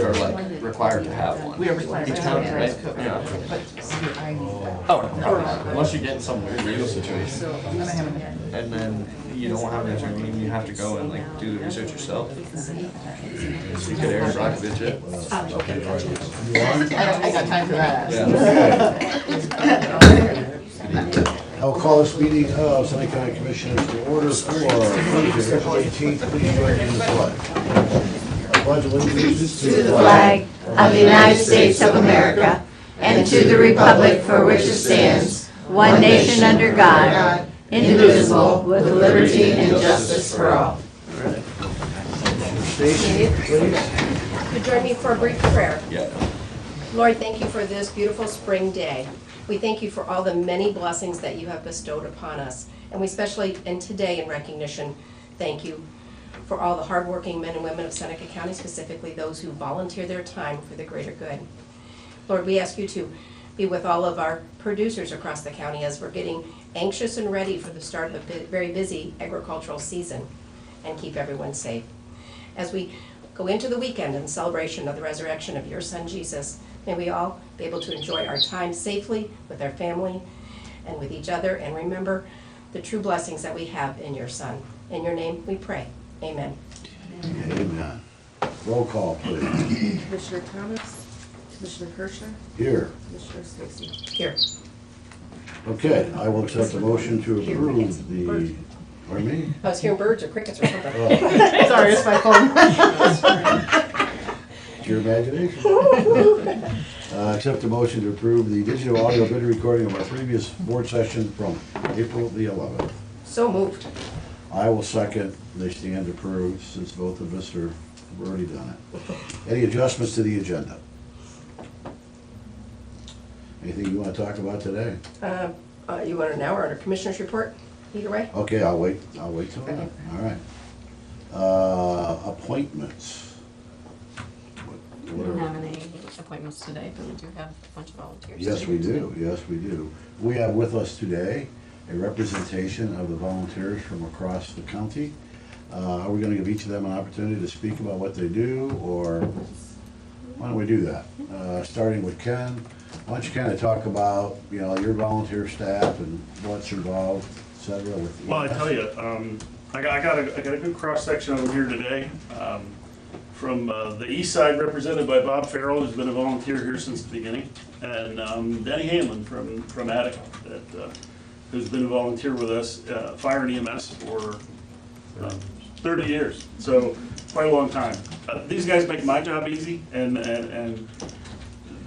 are like required to have one. We are required Each to county, have right? dress code. Yeah. But I need that. Oh, no problem. Unless you get in some weird legal situation. So I'm gonna have it. And then you don't have an attorney, you have to go and like do the research yourself. So you could Aaron Brockovich it. I got time for that. I will call this meeting of Sunny County Commissioners to order for Thursday, April 18th. Please join me in the pledge. I pledge allegiance To the flag of the United States of America and to the republic for which it stands, one nation under God, indivisible, with liberty and justice for all. Stacy, please. Would join me for a brief prayer. Yeah. Lord, thank you for this beautiful spring day. We thank you for all the many blessings that you have bestowed upon us. And we especially, and today in recognition, thank you for all the hardworking men and women of Seneca County, specifically those who volunteer their time for the greater good. Lord, we ask you to be with all of our producers across the county as we're getting anxious and ready for the start of a very busy agricultural season, and keep everyone safe. As we go into the weekend in celebration of the resurrection of your son Jesus, may we all be able to enjoy our time safely with our family and with each other, and remember the true blessings that we have in your son. In your name we pray. Amen. Amen. Roll call, please. Commissioner Thomas, Commissioner Kirschner, Here. Commissioner Stacy. Here. Okay, I will accept the motion to approve the, pardon me? I was hearing birds or crickets or something. Oh, Sorry, it's my phone. it's your imagination. Accept the motion to approve the digital audio video recording of our previous board session from April the 11th. So moved. I will second, they stand approved, since both of us have already done it. Any adjustments to the agenda? Anything you want to talk about today? You want an hour on a commissioner's report? Either way? Okay, I'll wait till then, all right. Appointments. We don't have any appointments today, but we do have a bunch of volunteers. Yes, we do, yes, we do. We have with us today a representation of the volunteers from across the county. Are we gonna give each of them an opportunity to speak about what they do, or why don't we do that? Starting with Ken, why don't you kind of talk about, you know, your volunteer staff and what's involved, et cetera, with. Well, I tell you, I got a good cross-section of them here today. From the east side, represented by Bob Farrell, who's been a volunteer here since the beginning, and Denny Hanlon from Attica, who's been a volunteer with us, fire and EMS for 30 years, so quite a long time. These guys make my job easy, and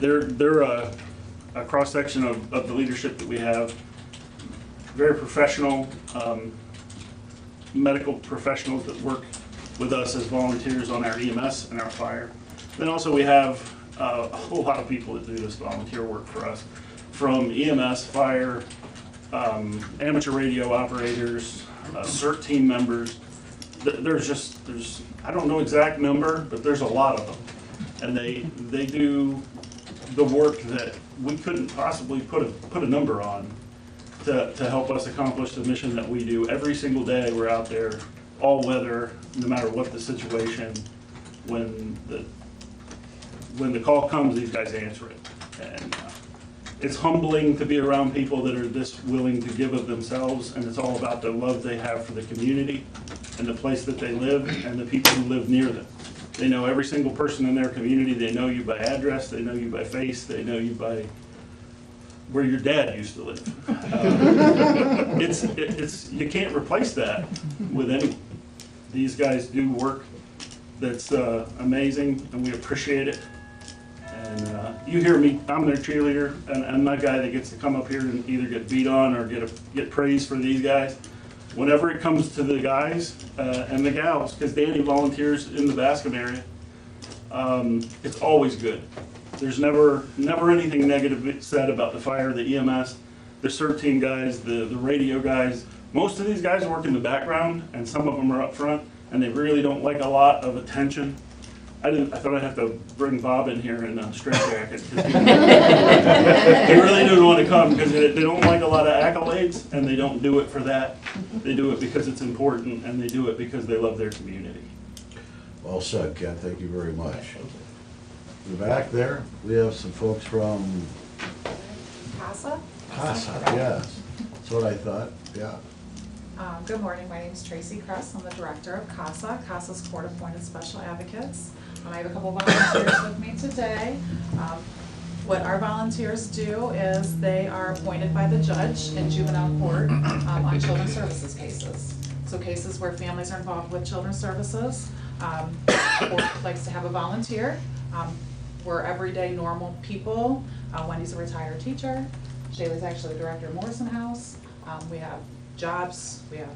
they're a cross-section of the leadership that we have. Very professional, medical professionals that work with us as volunteers on our EMS and our fire. Then also we have a whole lot of people that do this volunteer work for us, from EMS, fire, amateur radio operators, CERT team members. There's I don't know exact number, but there's a lot of them, and they do the work that we couldn't possibly put a number on to help us accomplish the mission that we do. Every single day we're out there, all weather, no matter what the situation. When the call comes, these guys answer it, and it's humbling to be around people that are this willing to give of themselves, and it's all about the love they have for the community and the place that they live and the people who live near them. They know every single person in their community. They know you by address, they know you by face, they know you by where your dad used to live. It's you can't replace that with anyone. These guys do work that's amazing, and we appreciate it. And you hear me, I'm their cheerleader, and I'm that guy that gets to come up here and either get beat on or get praise for these guys. Whenever it comes to the guys and the gals, because Danny volunteers in the Bascom area, it's always good. There's never anything negative said about the fire, the EMS, the CERT team guys, the radio guys. Most of these guys work in the background, and some of them are up front, and they really don't like a lot of attention. I thought I'd have to bring Bob in here in a straitjacket. He really didn't want to come because they don't like a lot of accolades, and they don't do it for that. They do it because it's important, and they do it because they love their community. Well said, Ken, thank you very much. the back there, we have some folks from CASA. CASA, yes. That's what I thought, yeah. Good morning, my name is Tracy Kress, I'm the director of CASA. CASA's court-appointed special advocates. I have a couple volunteers with me today. What our volunteers do is they are appointed by the judge in juvenile court on children's services cases. So cases where families are involved with children's services, court likes to have a volunteer. We're everyday normal people. Wendy's a retired teacher. Shayla's actually the director of Morrison House. We have jobs, we have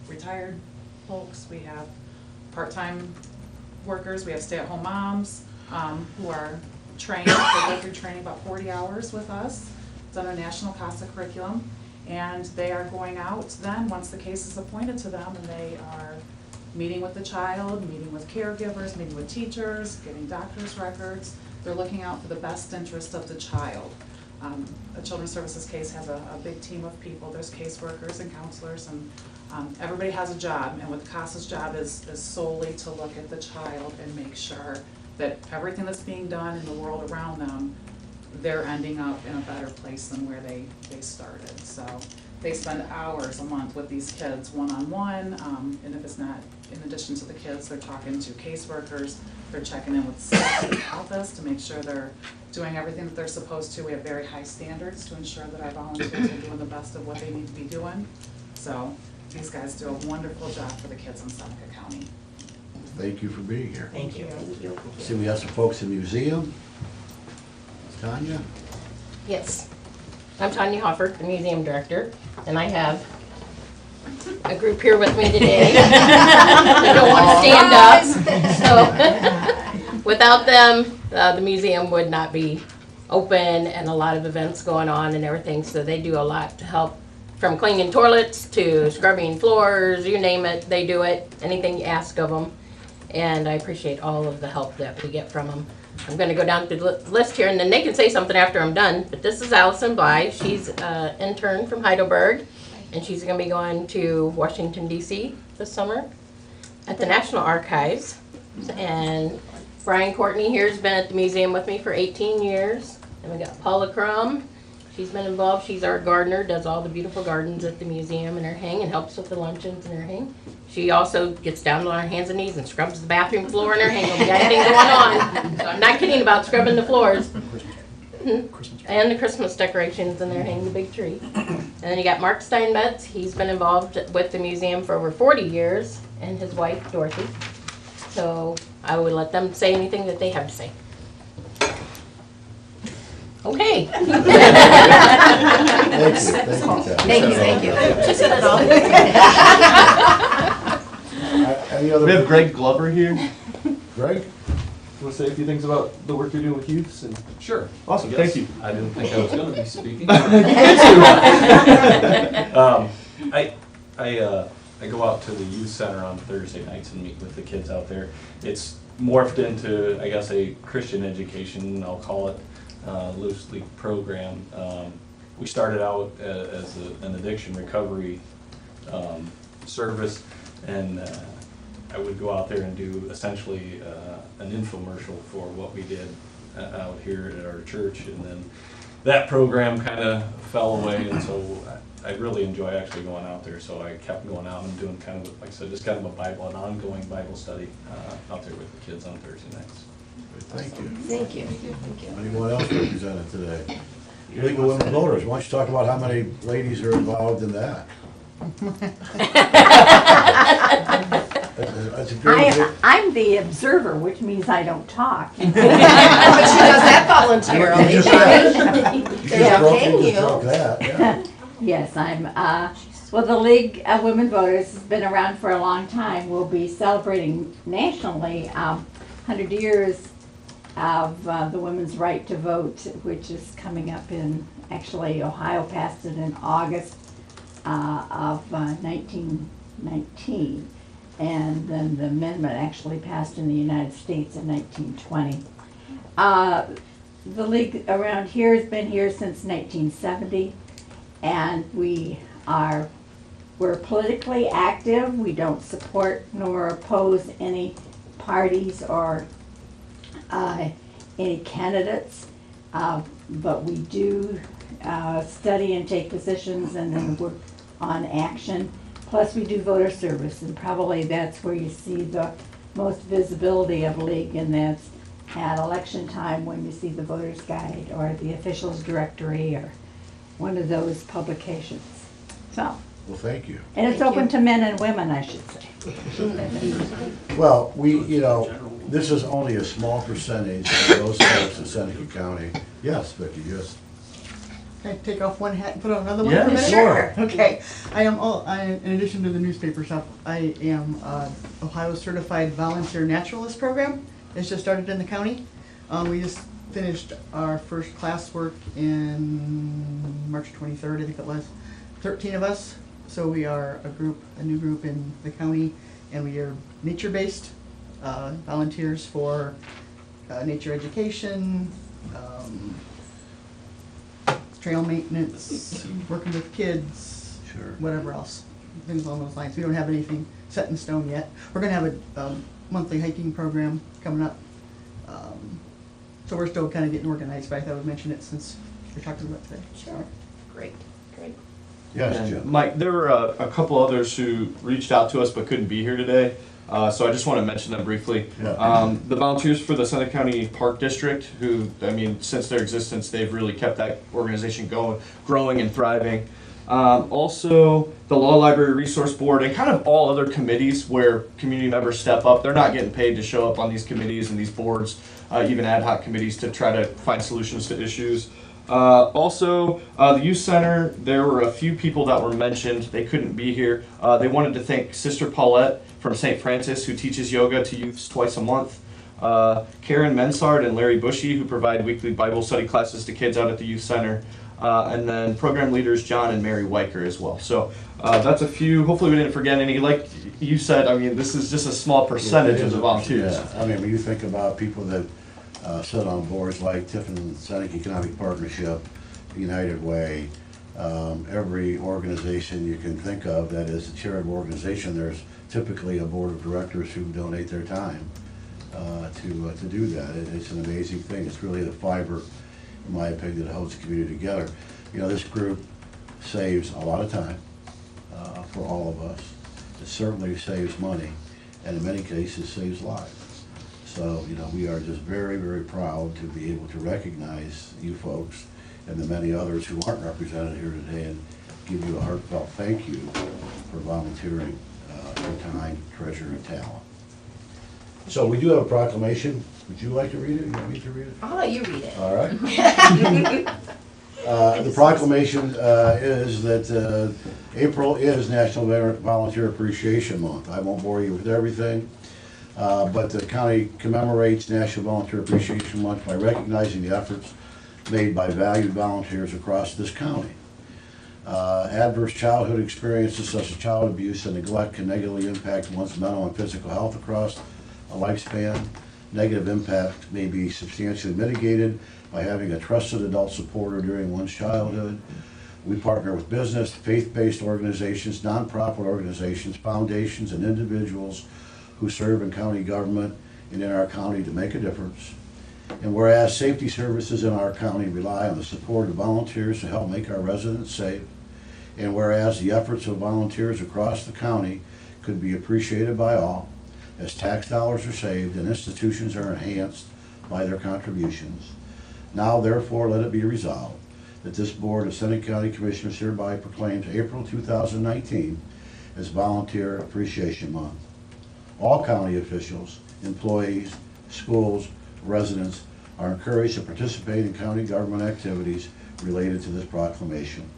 retired folks, we have part-time workers, we have stay-at-home moms who are trained. They go through training about 40 hours with us. It's on a national CASA curriculum. And they are going out then, once the case is appointed to them, and they are meeting with the child, meeting with caregivers, meeting with teachers, getting doctor's records. They're looking out for the best interest of the child. A children's services case has a big team of people. There's caseworkers and counselors, and everybody has a job. And what CASA's job is solely to look at the child and make sure that everything that's being done in the world around them, they're ending up in a better place than where they started. So they spend hours a month with these kids one-on-one, and if it's not in addition to the kids, they're talking to caseworkers, they're checking in with the office to make sure they're doing everything that they're supposed to. We have very high standards to ensure that our volunteers are doing the best of what they need to be doing. So these guys do a wonderful job for the kids in Seneca County. Thank you for being here. Thank you. See, we have some folks in the museum. Tanya? Yes. I'm Tanya Hoffert, the museum director, and I have a group here with me today. They don't want to stand up. So without them, the museum would not be open, and a lot of events going on and everything. So they do a lot to help, from cleaning toilets to scrubbing floors, you name it, they do it, anything you ask of them. And I appreciate all of the help that we get from them. I'm going to go down through the list here, and then they can say something after I'm done. But this is Allison Bly. She's an intern from Heidelberg, and she's going to be going to Washington, D.C. this summer at the National Archives. And Brian Courtney here has been at the museum with me for 18 years. And we got Paula Crum. She's been involved. She's our gardener, does all the beautiful gardens at the museum and everything, and helps with the luncheons and everything. She also gets down on her hands and knees and scrubs the bathroom floor and everything. We got anything going on. So I'm not kidding about scrubbing the floors. And the Christmas decorations and everything, the big tree. And then you got Mark Steinmetz. He's been involved with the museum for over 40 years, and his wife, Dorothy. So I would let them say anything that they have to say. Okay. Thank you. She said it all. Any other? We have Greg Glover here. Greg? Want to say a few things about the work you're doing with youths? And Sure. awesome, Yes. thank you. I didn't think I was going to be speaking. I go out to the youth center on Thursday nights and meet with the kids out there. It's morphed into, I guess, a Christian education, I'll call it, loosely program. We started out as an addiction recovery service, and I would go out there and do essentially an infomercial for what we did out here at our church, and then that program kind of fell away, and so I really enjoy actually going out there, so I kept going out and doing kind of, like I said, just kind of an ongoing Bible study out there with the kids on Thursday nights. Thank you. Thank you. Thank you. Anyone else represented today? League of Women Voters, why don't you talk about how many ladies are involved in that? That's a great. I'm the observer, which means I don't talk. But she does that voluntarily. You They're not paying just you. broke that, yeah. Yes, I'm, well, the League of Women Voters has been around for a long time. We'll be celebrating nationally 100 years of the women's right to vote, which is coming up in, actually, Ohio passed it in August of 1919. And then the amendment actually passed in the United States in 1920. The league around here has been here since 1970, and we're politically active. We don't support nor oppose any parties or any candidates, but we do study and take positions and then work on action. Plus, we do voter service, and probably that's where you see the most visibility of League, and that's at election time when you see the voters guide or the officials directory or one of those publications. So, Well, thank you. and it's Thank open you. to men and women, I should say. Well, this is only a small percentage of those folks in Seneca County. Yes, Vicki, yes. Can I take off one hat and put on another one Yeah, for a minute? sure. Okay. In addition to the newspaper stuff, I am Ohio Certified Volunteer Naturalist Program. It's just started in the county. We just finished our first classwork in March 23rd, I think it was. 13 of us. So we are a new group in the county, and we are nature-based volunteers for nature education, trail maintenance, working with kids, Sure. whatever else, things along those lines. We don't have anything set in stone yet. We're gonna have a monthly hiking program coming up. So we're still kind of getting organized, but I thought I would mention it since we're talking about today. Sure. Great, great. Yes, And Jim. Mike, there were a couple others who reached out to us but couldn't be here today, so I just want to mention them briefly. Yeah. The volunteers for the Seneca County Park District, who, I mean, since their existence, they've really kept that organization going, growing and thriving. Also, the Law Library Resource Board and kind of all other committees where community members step up. They're not getting paid to show up on these committees and these boards, even ad hoc committees to try to find solutions to issues. Also, the youth center, there were a few people that were mentioned. They couldn't be here. They wanted to thank Sister Paulette from St. Francis, who teaches yoga to youths twice a month. Karen Mensard and Larry Bushy, who provide weekly Bible study classes to kids out at the youth center. And then program leaders John and Mary Weicker as well. So that's a few. Hopefully we didn't forget any. Like you said, I mean, this is just a small percentage of the volunteers. Yeah, I mean, when you think about people that sit on boards like Tiffin Seneca Economic Partnership, United Way, every organization you can think of that is a charitable organization, there's typically a board of directors who donate their time to do that. It's an amazing thing. It's really the fiber, in my opinion, that holds the community together. You know, this group saves a lot of time for all of us. It certainly saves money, and in many cases saves lives. So, you know, we are just very, very proud to be able to recognize you folks and the many others who aren't represented here today and give you a heartfelt thank you for volunteering your time, treasure, and talent. So we do have a proclamation. Would you like to read it? You want me to read it? I'll let you read it. All right. The proclamation is that April is National Volunteer Appreciation Month. I won't bore you with everything, but the county commemorates National Volunteer Appreciation Month by recognizing the efforts made by valued volunteers across this county. Adverse childhood experiences such as child abuse and neglect can negatively impact one's mental and physical health across a lifespan. Negative impact may be substantially mitigated by having a trusted adult supporter during one's childhood. We partner with business, faith-based organizations, nonprofit organizations, foundations, and individuals who serve in county government and in our county to make a difference. And whereas safety services in our county rely on the support of volunteers to help make our residents safe, and whereas the efforts of volunteers across the county could be appreciated by all, as tax dollars are saved and institutions are enhanced by their contributions. Now therefore let it be resolved that this Board of Seneca County Commissioners hereby proclaims April 2019 as Volunteer Appreciation Month. All county officials, employees, schools, residents are encouraged to participate in county government activities related to this proclamation.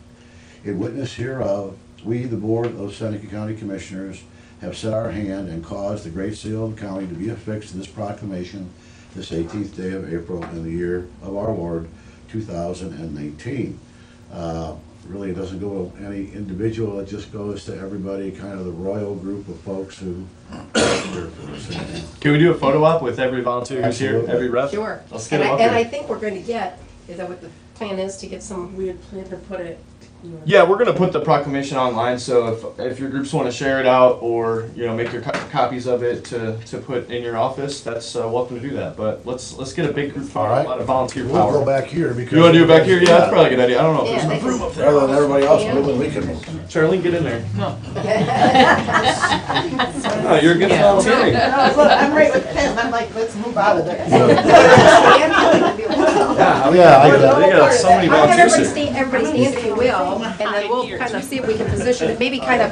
In witness hereof, we, the Board of Seneca County Commissioners, have set our hand and caused the Great Seal of the county to be affixed to this proclamation this 18th day of April in the year of our Lord, 2019. Really, it doesn't go to any individual, it just goes to everybody, kind of the royal group of folks who work for us. Can we do a photo op with every volunteer who's here, Absolutely. every rep? Sure. Let's get And them up and I here. think we're going to get, is that what the plan is to get some, We had planned to put it. Yeah, we're gonna put the proclamation online, so if your groups wanna share it out or, make your copies of it to put in your office, that's welcome to do that. But let's get a big group, All right. a lot of volunteer We'll go power. back here because. You wanna do it back here? Yeah, that's probably a good idea. I don't know if yeah, there's they enough room up there. Rather than everybody else moving, we can move. Charlene, get in there. Oh, you're against volunteering. I'm right with Pam, I'm like, let's move out of there. Yeah, Yeah, they got so many I'll have volunteers everybody here. stand if you will, and then we'll kind of see if we can position it, maybe kind of,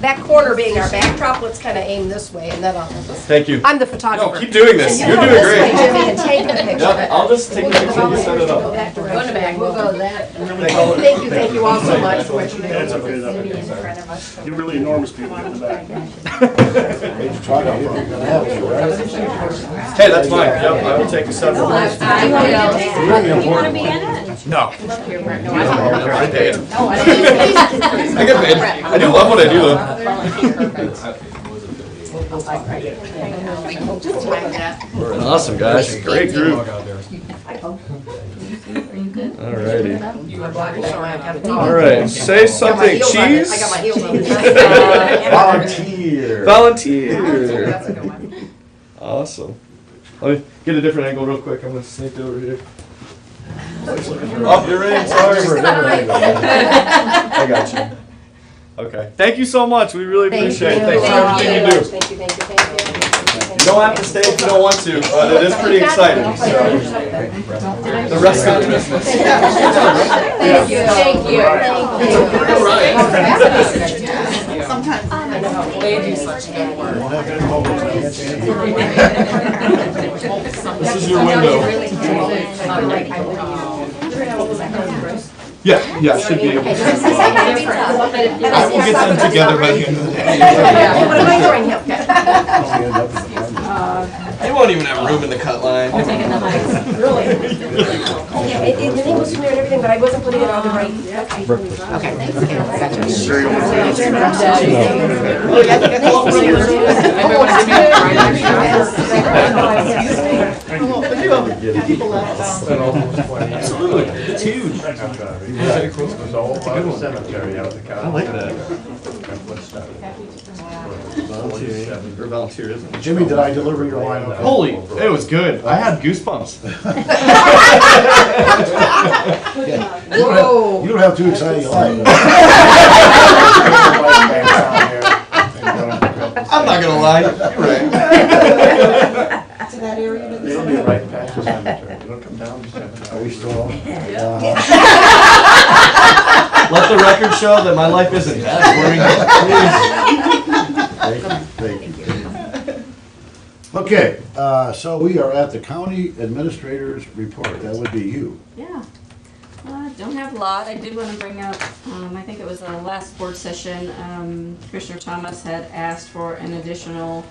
that corner being our backdrop, let's kind of aim this way, and then Thank you. I'm the photographer. No, keep doing this. You You're come doing this way, great. Jimmy, and take the picture. Yep, I'll just take a We'll get the picture and you set it volunteers to go up. that direction. We'll go that. Thank you all so much for what you do. That's okay, you really enormous people in the back. Try to, you're gonna have it, right? Hey, that's fine. Yep, I will take a separate. You wanna be in it? No. I paid. I get paid. I do love what I do though. Awesome, guys. Great group. Alrighty. Alright, say something, cheese. I got my heels on. Volunteer. Volunteer. Awesome. Let me get a different angle real quick. I'm gonna sneak over here. Oh, you're in. Sorry. I got you. Okay. Thank you so much. We really appreciate it. Thanks for everything you do. Thank you. You don't have to stay if you don't want to, but it is pretty exciting. So. The rest of the business. Thank you. Sometimes. They do such good work. Won't have any moments, I can't say anything. This is your window. Yeah, should be able to. We'll get them together by the end of the day. What am I doing here? We end up in the front. You won't even have room in the cut line. Yeah, the name was familiar and everything, but I wasn't putting it on the right. Okay, thanks. Absolutely. It's huge. I like that. Or volunteerism. Jimmy, did I deliver your line okay? Holy, it was good. I had goosebumps. You don't have too exciting a life. I'm not gonna lie. You're right. To that area. It'll be right past the cemetery. It'll come down the cemetery. Are we still on? Let the record show that my life isn't that boring. Thank you. Okay, so we are at the county administrator's report. That would be you. Yeah. Don't have a lot. I did want to bring up, I think it was the last board session, Commissioner Thomas had asked for an additional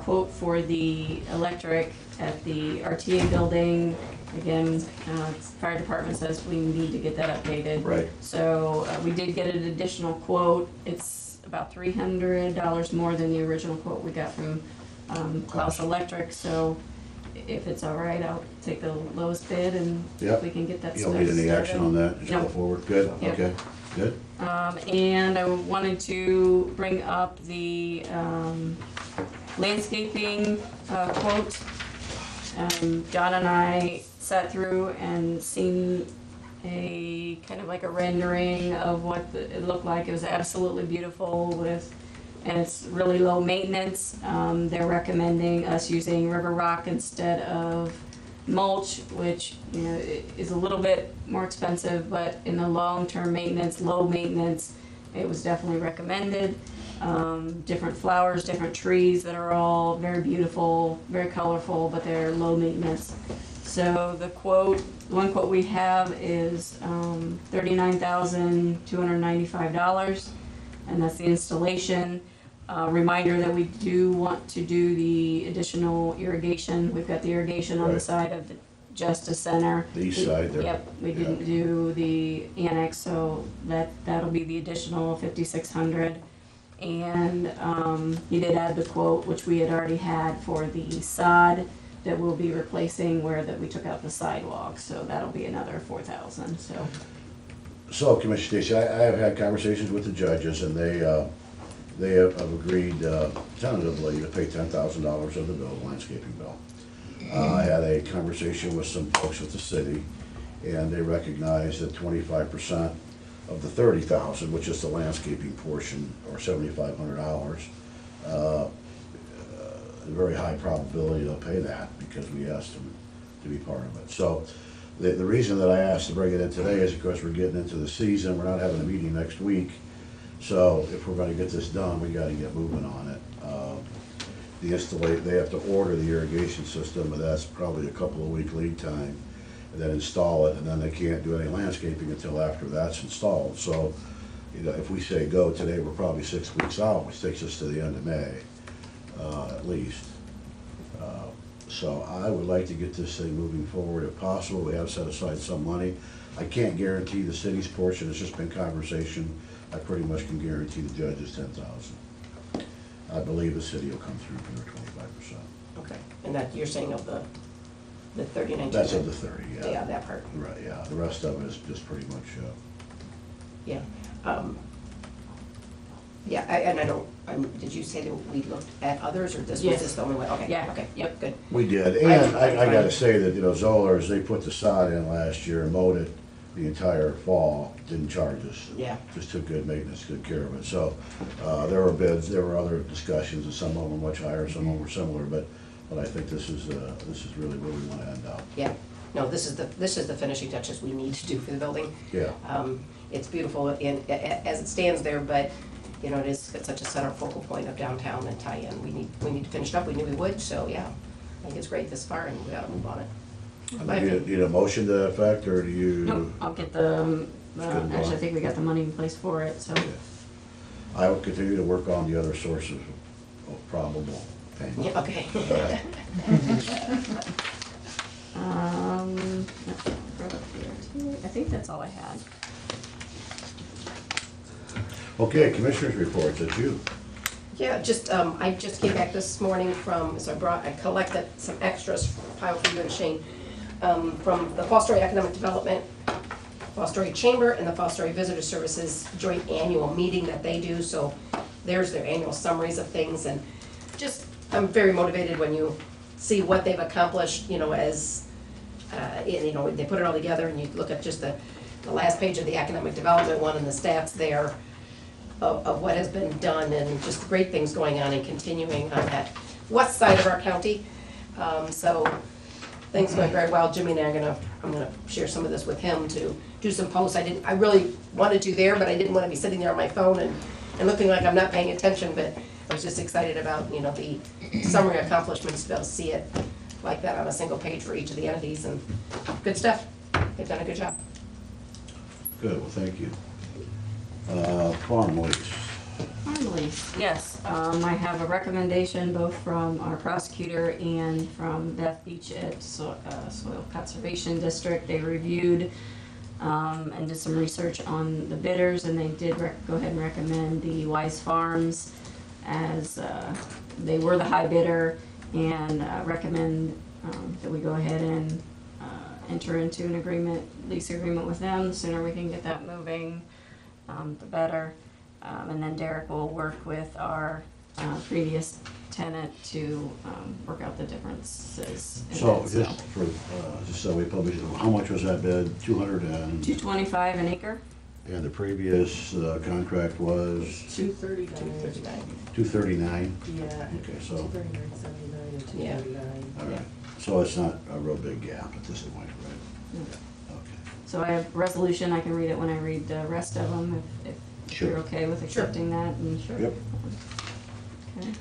quote for the electric at the RTA building. Again, fire department says we need to get that updated. Right. So we did get an additional quote. It's about $300 more than the original quote we got from Klaus Electric. So if it's all right, I'll take the lowest bid and Yep. we can get that You stuff don't need any started. action on that? Just go No. forward? Good, Yep. okay, good. And I wanted to bring up the landscaping quote. John and I sat through and seen a kind of like a rendering of what it looked like. It was absolutely beautiful and it's really low maintenance. They're recommending us using river rock instead of mulch, which is a little bit more expensive, but in the long-term maintenance, low maintenance, it was definitely recommended. Different flowers, different trees that are all very beautiful, very colorful, but they're low maintenance. So the one quote we have is $39,295, and that's the installation. Reminder that we do want to do the additional irrigation. We've got the irrigation on the Right. side of the Justice Center. The east side there. Yep, we didn't do the annex, so that'll be the additional $5,600. And he did add the quote, which we had already had for the sod that we'll be replacing where that we took out the sidewalk, so that'll be another 4,000, so. So, Commissioner Stacy, I have had conversations with the judges, and they have agreed tentatively to pay $10,000 of the bill, landscaping bill. I had a conversation with some folks with the city, and they recognize that 25% of the 30,000, which is the landscaping portion, or $7,500, a very high probability they'll pay that because we asked them to be part of it. So the reason that I asked to bring it in today is because we're getting into the season, we're not having a meeting next week. So if we're gonna get this done, we gotta get moving on it. They have to order the irrigation system, and that's probably a couple of week lead time, and then install it, and then they can't do any landscaping until after that's installed. So, if we say go today, we're probably 6 weeks out, which takes us to the end of May, at least. So I would like to get this thing moving forward if possible. We have set aside some money. I can't guarantee the city's portion, it's just been conversation. I pretty much can guarantee the judges 10,000. I believe the city will come through for their 25%. Okay, and that, you're saying of the 39? That's of the 30, yeah. Yeah, that part, Right, yeah, the rest of it is just pretty much, yeah. Yeah, and I don't, did you say that we looked at others, or this was Yes. just the only one? Okay, Yeah. okay, yep, good. we did. And I gotta say that, Zollers, they put the sod in last year and mowed it the entire fall, didn't charge us. Yeah. Just took good maintenance, good care of it. So, there were bids, there were other discussions, and some of them were much higher, some of them were similar, but I think this is really where we wanna end up. Yeah, no, this is the finishing touches we need to do for the building. Yeah. It's beautiful as it stands there, but, it's such a center focal point of downtown and tie-in. We need to finish it up, we knew we would, so yeah, I think it's great this far, and we gotta move on it. My Do you opinion. need a motion to that effect, or do you? Nope, I'll get the, good actually, I one. think we got the money in place for it, so. Yeah. I will continue to work on the other sources of probable payment. Yeah, okay. I think that's all I had. Okay, commissioners' reports, that's you. Yeah, I just came back this morning so I collected some extras, pile for you and Shane, from the Fall Story Economic Development, Fall Story Chamber, and the Fall Story Visitor Services joint annual meeting that they do, so there's their annual summaries of things, and I'm very motivated when you see what they've accomplished, as, they put it all together, and you look at just the last page of the Economic Development one, and the stats there of what has been done, and just the great things going on and continuing on that west side of our county. So things going very well. Jimmy and I'm gonna share some of this with him to do some posts. I really wanted to there, but I didn't want to be sitting there on my phone and looking like I'm not paying attention, but I was just excited about, the summary accomplishments, to be able to see it like that on a single page for each of the entities, and good stuff. They've done a good job. Good, well, thank you. Farm lease. Finally, yes, I have a recommendation both from our prosecutor and from Beth Beach at Soil Conservation District. They reviewed and did some research on the bidders, and they did go ahead and recommend the Wise Farms as they were the high bidder, and recommend that we go ahead and enter into an lease agreement with them. The sooner we can get that moving, the better. And then Derek will work with our previous tenant to work out the differences. in So, it. just so we publish, how much was that bid? 200 and, $225 an acre. and the previous contract was 239. 239? Yeah. Okay, so, 239.79 and Yeah. 239. all right. So it's not a real big gap at this point, right? No. Okay. So I have resolution, I can read it when I read the rest of them, if Sure. you're okay with accepting that. And Yep. Okay.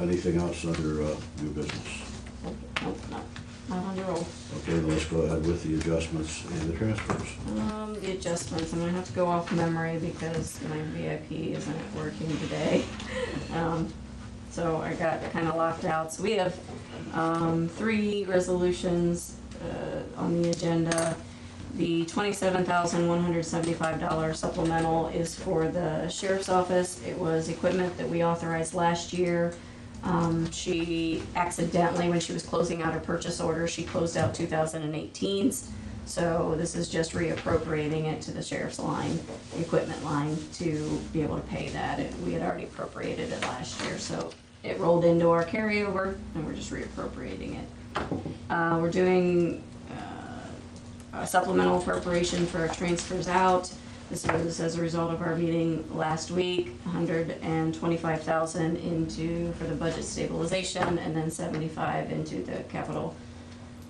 Anything else under new business? Nope, not on your roll. Okay, then let's go ahead with the adjustments and the transfers. The adjustments, I'm gonna have to go off memory because my VIP isn't working today. So I got kinda locked out. So we have 3 resolutions on the agenda. The $27,175 supplemental is for the sheriff's office. It was equipment that we authorized last year She accidentally, when she was closing out her purchase order, she closed out 2018's. So this is just reappropriating it to the sheriff's line, the equipment line, to be able to pay that. We had already appropriated it last year, so it rolled into our carryover, and we're just reappropriating it. We're doing a supplemental appropriation for our transfers out. This was as a result of our meeting last week, $125,000 for the budget stabilization, and then 75 into the capital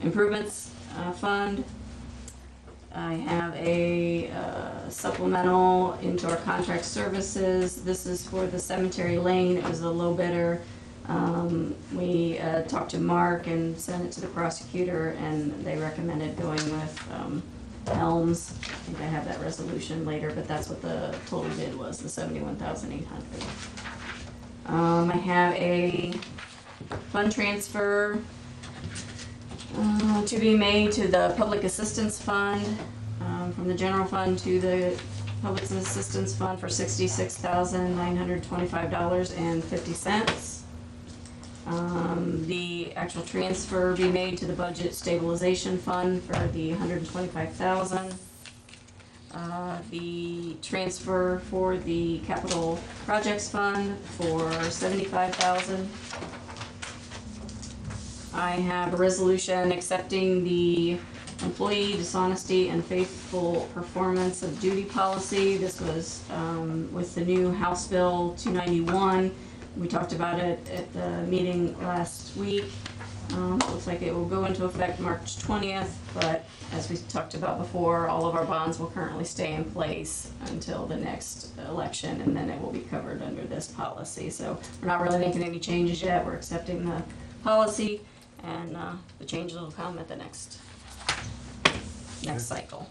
improvements fund. I have a supplemental into our contract services. This is for the cemetery lane. It was a low bidder. We talked to Mark and sent it to the prosecutor, and they recommended going with Helms. I think I have that resolution later, but that's what the total bid was, the $71,800. I have a fund transfer to be made to the Public Assistance Fund, from the general fund to the Public Assistance Fund for $66,925.50. The actual transfer be made to the Budget Stabilization Fund for the $125,000. The transfer for the Capital Projects Fund for $75,000. I have a resolution accepting the employee dishonesty and faithful performance of duty policy. This was with the new House Bill 291. We talked about it at the meeting last week. Looks like it will go into effect March 20th, but as we talked about before, all of our bonds will currently stay in place until the next election, and then it will be covered under this policy. So we're not really making any changes yet. We're accepting the policy, and the changes will come at the next cycle.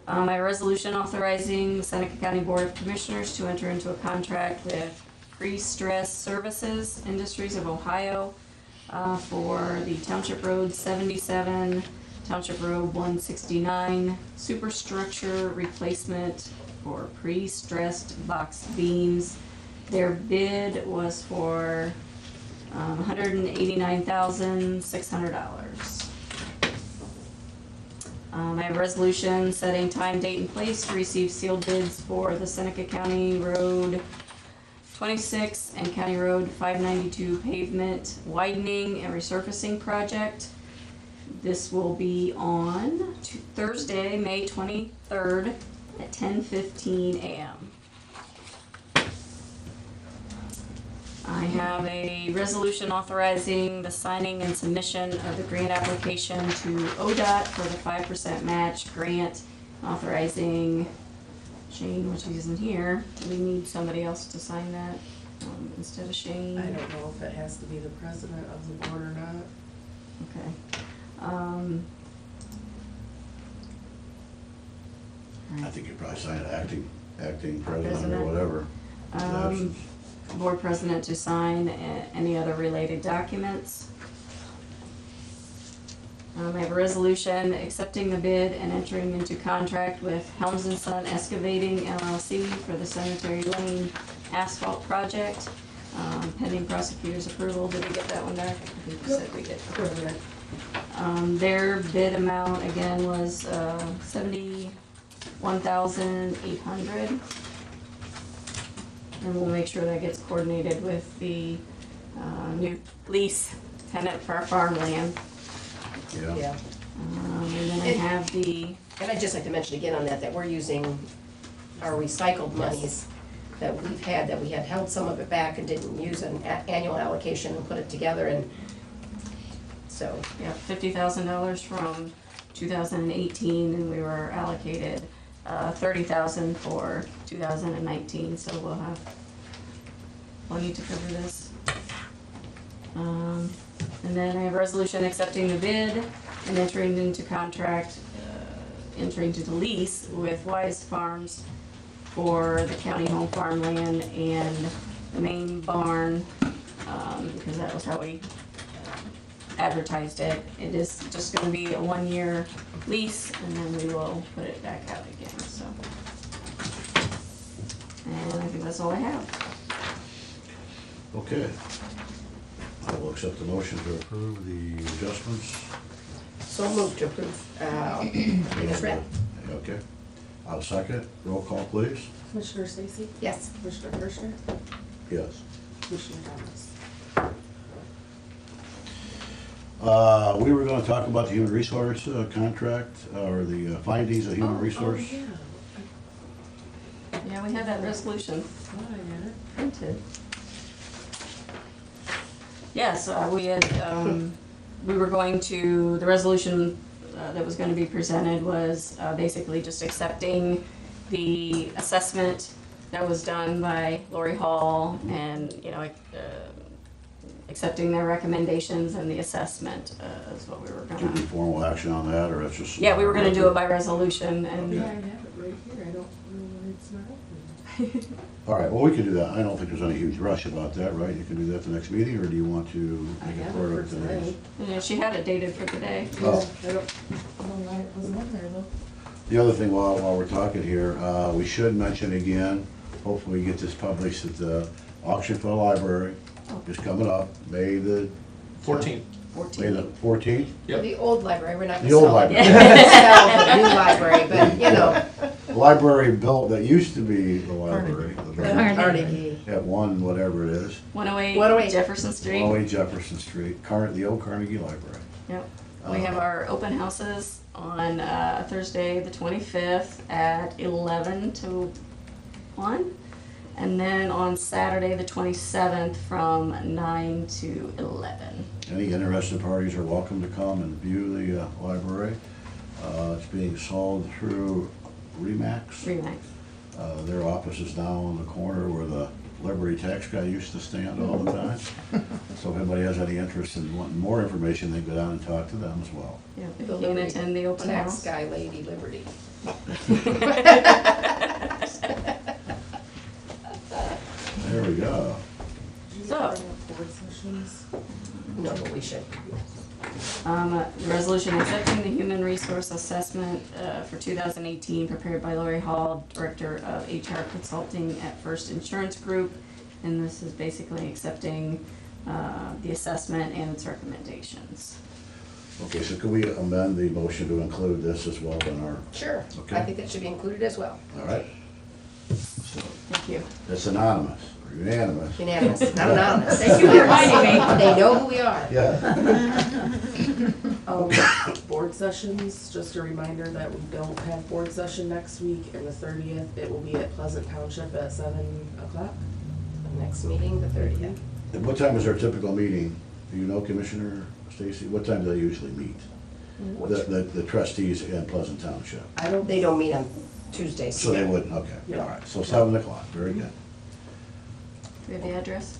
My resolution authorizing the Seneca County Board of Commissioners to enter into a contract with Pre-Stress Services Industries of Ohio for the Township Road 77, Township Road 169 superstructure replacement for pre-stressed box beams. Their bid was for $189,600. I have a resolution setting time, date, and place to receive sealed bids for the Seneca County Road 26 and County Road 592 pavement widening and resurfacing project. This will be on Thursday, May 23rd at 10:15 a.m. I have a resolution authorizing the signing and submission of the grant application to ODOT for the 5% match grant, authorizing Shane, which isn't here. Do we need somebody else to sign that instead of Shane? I don't know if it has to be the president of the board or not. Okay. I think you probably sign it acting president or President. whatever. Board president to sign any other related documents. I have a resolution accepting the bid and entering into contract with Helms & Son Excavating LLC for the Cemetery Lane asphalt project, pending prosecutor's approval. Did we get that one back? I think you said we did. Their bid amount again was $71,800. And we'll make sure that gets coordinated with the new lease tenant for our farmland. Yeah. And then I have the, And I'd just like to mention again on that we're using our recycled monies that we've had, that we had held some of it back and didn't use an annual allocation and put it together, and so. yeah, $50,000 from 2018, and we were allocated $30,000 for 2019, so we'll need to cover this. And then I have a resolution accepting the bid and entering into the lease with Wise Farms for the county home farmland and the main barn, because that was how we advertised it. It is just gonna be a 1-year lease, and then we will put it back out again, so. And I think that's all I have. Okay. We'll accept the motion to approve the adjustments. So moved to approve, as read. Okay. I'll second. Roll call, please. Commissioner Stacy? Yes. Commissioner Kirschner? Yes. Commissioner Thomas? We were gonna talk about the human resource contract, or the findings of human resource. Oh, yeah. Yeah, we had that resolution Thought I had it. printed. Yes, we had, we were going to, the resolution that was gonna be presented was basically just accepting the assessment that was done by Lori Hall and, you know, accepting their recommendations and the assessment is what we were Do we gonna. formal action on that, or that's just? Yeah, we were gonna do it by resolution and. Yeah, I have it right here. I don't know why it's not open. All right, well, we can do that. I don't think there's any huge rush about that, right? You can do that at the next meeting, or do you want to I make it have part it of for today's? today. Yeah, she had it dated for today. Oh. I don't know why it wasn't on there though. The other thing, while we're talking here, we should mention again, hopefully we get this published, that the auction for the library is coming up, May the 14. May the 14th. Yep. The old library, we're not The gonna old sell it. library. We're gonna sell the new library, but, you know, The library built, that used to be the library. Carnegie. At one, whatever it is, 108 108. Jefferson Street. 108 Jefferson Street, the old Carnegie Library. Yep. We have our open houses on Thursday, the 25th at 11 to 1. And then on Saturday, the 27th from 9 to 11. Any interested parties are welcome to come and view the library. It's being sold through Remax. Remax. Their office is down on the corner where the Liberty tax guy used to stand all the time. So if anybody has any interest in wanting more information, they can go down and talk to them as well. Yep. If The you can Liberty attend the open tax house. guy, Lady Liberty. There we go. So, Board sessions. No, but we should. the resolution accepting the human resource assessment for 2018 prepared by Lori Hall, Director of HR Consulting at First Insurance Group. And this is basically accepting the assessment and its recommendations. Okay, so could we amend the motion to include this as well in our, Sure. Okay. I think that should be included as well. all right? So Thank you. it's anonymous, or unanimous. Unanimous, not anonymous. Thank you for reminding me. They know who we are. Yeah. Board sessions, just a reminder that we don't have board session next week, and the 30th, it will be at Pleasant Township at 7 o'clock. Next meeting, the 30th. And what time is our typical meeting? Do you know, Commissioner Stacy? What time do they usually meet? The trustees in Pleasant Township? I don't, They don't meet on Tuesdays. So they wouldn't, okay, Yeah. all right. So 7 o'clock, very good. Do we have the address?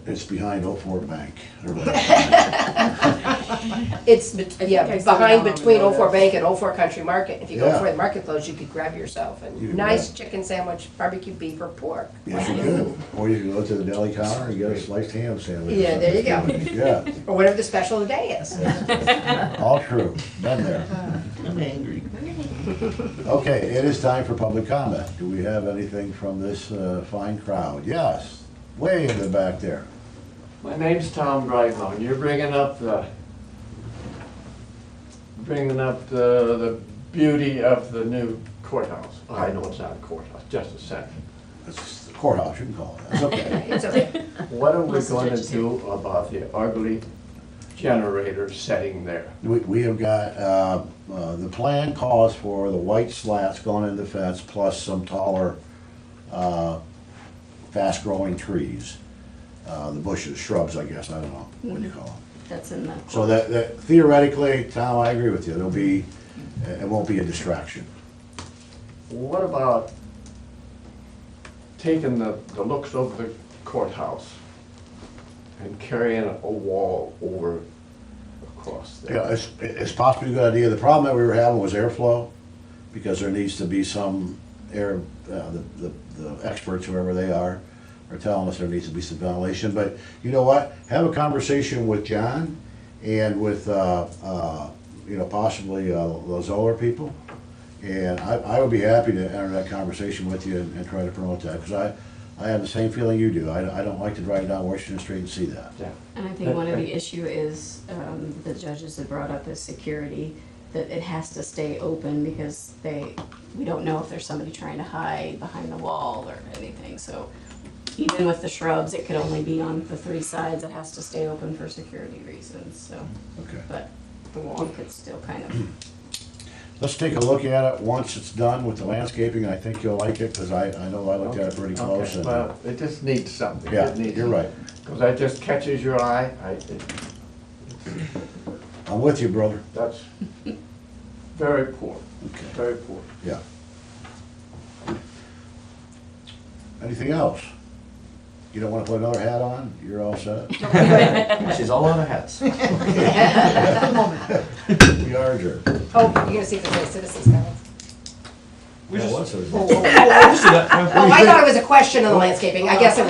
It's behind Oak Fort Bank. It's, I yeah, said behind down between on the Old Fort Bank and Old Fort Country Market. If you go Yeah. before the market closed, you could grab yourself a You can nice grab- chicken sandwich, barbecue beef or pork. Yes, you could. Or you can go to the deli counter and get a sliced ham sandwich. Yeah, there you go. Yeah, Or whatever the special of the day is. all true. Been there. I'm angry. Okay, it is time for public comment. Do we have anything from this fine crowd? Yes, way in the back there. My name's Tom Brightmore. You're bringing up the beauty of the new courthouse. Oh, I know it's not a courthouse, just a second. It's the courthouse, you can call it. That's okay. It's okay. What are we Unless the going judge to is do about the ugly generator sitting there? We have got, the plan calls for the white slats going in the fence plus some taller, fast-growing trees. The bushes, shrubs, I guess, I don't know what you call them. That's in the. So that theoretically, Tom, I agree with you, it won't be a distraction. What about taking the looks of the courthouse and carrying a wall over across there? Yeah, it's possibly a good idea. The problem that we were having was airflow, because there needs to be some air, the experts, whoever they are telling us there needs to be some ventilation. But you know what? Have a conversation with John and with, possibly the Zoller people. And I would be happy to enter that conversation with you and try to promote that, because I have the same feeling you do. I don't like to drive down Washington Street and see that. Yeah. And I think one of the issue is, the judges have brought up is security, that it has to stay open because we don't know if there's somebody trying to hide behind the wall or anything, so even with the shrubs, it could only be on the 3 sides, it has to stay open for security reasons, so, Okay. but the wall could still kind of, Let's take a look at it once it's done with the landscaping, and I think you'll like it, because I know I looked at it pretty close. Okay, and- well, it just needs something. Yeah, you're right. Because that just catches your eye. I'm with you, brother. That's very poor, Okay, very poor. yeah. Anything else? You don't want to put another hat on? You're all set? She's all out of hats. We are adjourned. Oh, you're gonna see if there's any citizens' comments. We Yeah, just- what's it? Oh, we'll see that. Oh, I thought it was a question on the landscaping, I guess it was.